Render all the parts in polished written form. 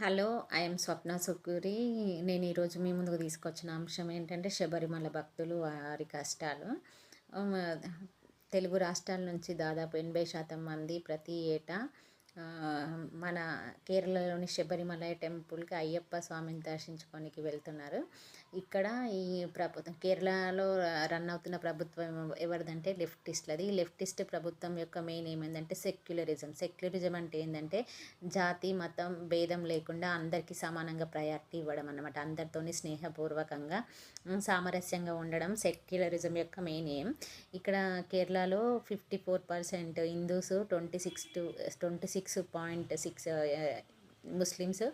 Hello, I'm స్వప్న సుక్కూరి. నేను ఈరోజు మీ ముందుకు తీసుకొచ్చిన అంశం ఏంటంటే శబరిమల భక్తులు వారి కష్టాలు. ఆహ్, తెలుగు రాష్ట్రాల నుంచి దాదాపు 80% మంది ప్రతి ఏటా మన కేరళలోని శబరిమల టెంపుల్కి అయ్యప్ప స్వామిని దర్శించుకోనికి వెళ్తున్నారు. ఇక్కడ ఈ కేరళలో రన్ అవుతున్న ప్రభుత్వం ఎవరిదంటే లెఫ్టిస్ట్లది. ఈ లెఫ్టిస్ట్ ప్రభుత్వం యొక్క మెయిన్ ఏమైందంటే సెక్యులరిజం అంటే ఏంటంటే జాతి మతం భేదం లేకుండా అందరికీ సమానంగా ప్రయారిటీ ఇవ్వడం అన్నమాట. అందరితోని స్నేహపూర్వకంగా సామరస్యంగా ఉండడం సెక్యులరిజం యొక్క మెయిన్ ఎయిమ్. ఇక్కడ కేరళలో 54% హిందూస్, 26.6 ముస్లిమ్స్,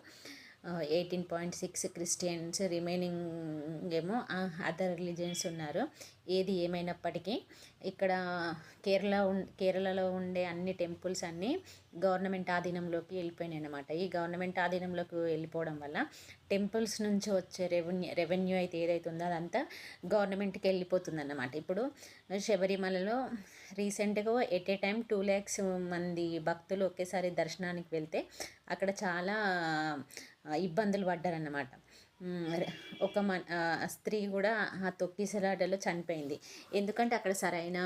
18.6 క్రిస్టియన్స్, రిమైనింగ్ ఏమో అదర్ రిలీజియన్స్ ఉన్నారు. ఏది ఏమైనప్పటికీ ఇక్కడ కేరళలో ఉండే అన్ని టెంపుల్స్ అన్నీ గవర్నమెంట్ ఆధీనంలోకి వెళ్ళిపోయినాయి అన్నమాట. ఈ గవర్నమెంట్ ఆధీనంలోకి వెళ్ళిపోవడం వల్ల టెంపుల్స్ నుంచి వచ్చే రెవెన్యూ అయితే ఏదైతే ఉందో అదంతా గవర్నమెంట్కి వెళ్ళిపోతుంది అన్నమాట. ఇప్పుడు శబరిమలలో రీసెంట్గా ఎట్ ఏ టైం 2 lakhs మంది భక్తులు ఒకేసారి దర్శనానికి వెళ్తే అక్కడ చాలా ఇబ్బందులు పడ్డారన్నమాట. ఒక స్త్రీ కూడా ఆ తొక్కిసలాటలో చనిపోయింది. ఎందుకంటే అక్కడ సరైన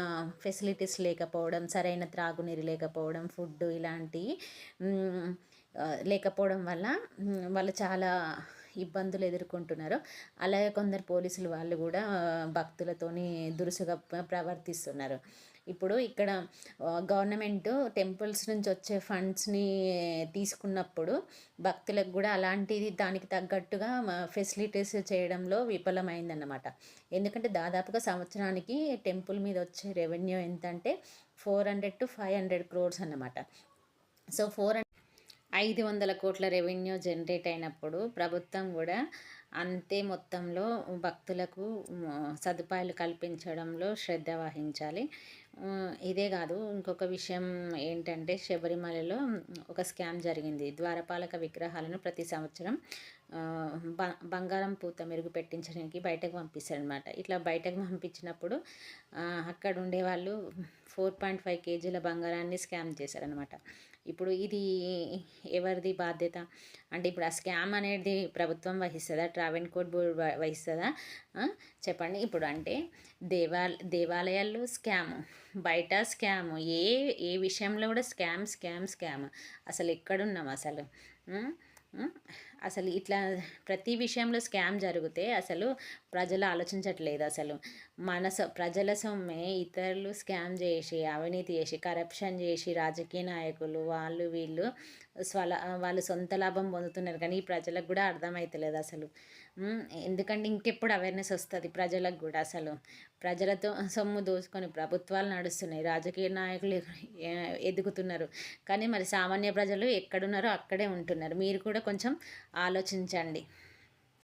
ఫెసిలిటీస్ లేకపోవడం, సరైన త్రాగునీరు లేకపోవడం, ఫుడ్ ఇలాంటివి లేకపోవడం వల్ల వాళ్ళు చాలా ఇబ్బందులు ఎదుర్కొంటున్నారు. అలాగే కొందరు పోలీసులు వాళ్ళు కూడా భక్తులతోని దురుసుగా ప్రవర్తిస్తున్నారు. ఇప్పుడు ఇక్కడ గవర్నమెంట్ టెంపుల్స్ నుంచి వచ్చే ఫండ్స్ని తీసుకున్నప్పుడు భక్తులకు కూడా అలాంటిది దానికి తగ్గట్టుగా ఫెసిలిటీస్ చేయడంలో విఫలమైందన్నమాట. ఎందుకంటే దాదాపుగా సంవత్సరానికి టెంపుల్ మీద వచ్చే రెవెన్యూ ఎంత అంటే 400 to 500 crores అన్నమాట. సో 500 కోట్ల రెవెన్యూ జనరేట్ అయినప్పుడు ప్రభుత్వం కూడా అంతే మొత్తంలో భక్తులకు సదుపాయాలు కల్పించడంలో శ్రద్ధ వహించాలి. ఇదే కాదు, ఇంకొక విషయం ఏంటంటే శబరిమలలో ఒక స్కామ్ జరిగింది. ద్వారపాలక విగ్రహాలను ప్రతి సంవత్సరం బంగారం పూత మెరుగు పెట్టించడానికి బయటకు పంపిస్తారనమాట. ఇట్లా బయటకు పంపించినప్పుడు అక్కడ ఉండేవాళ్ళు 4.5 kgs బంగారాన్ని స్కామ్ చేశారనమాట. ఇప్పుడు ఇది ఎవరిది బాధ్యత అంటే ఇప్పుడు ఆ స్కామ్ అనేది ప్రభుత్వం వహిస్తుందా, ట్రావెన్కోర్ బోర్డు వహిస్తుందా చెప్పండి. ఇప్పుడు అంటే దేవాలయాల్లో స్కాము, బయట స్కాము, ఏ విషయంలో కూడా స్కామ్. అసలు ఎక్కడున్నాం అసలు? అసలు ఇట్లా ప్రతి విషయంలో స్కామ్ జరిగితే అసలు ప్రజలు ఆలోచించట్లేదు. అసలు ప్రజల సొమ్మే ఇతరులు స్కామ్ చేసి, అవినీతి చేసి, కరప్షన్ చేసి, రాజకీయ నాయకులు వాళ్ళు వాళ్ళు సొంత లాభం పొందుతున్నారు. కానీ ఈ ప్రజలకు కూడా అర్థమవుతలేదు అసలు. ఎందుకంటే ఇంకెప్పుడు అవేర్నెస్ వస్తుంది ప్రజలకు కూడా. అసలు ప్రజలతో సొమ్ము దోచుకొని ప్రభుత్వాలు నడుస్తున్నాయి, రాజకీయ నాయకులు ఎదుగుతున్నారు, కానీ మరి సామాన్య ప్రజలు ఎక్కడున్నారో అక్కడే ఉంటున్నారు. మీరు కూడా కొంచెం ఆలోచించండి.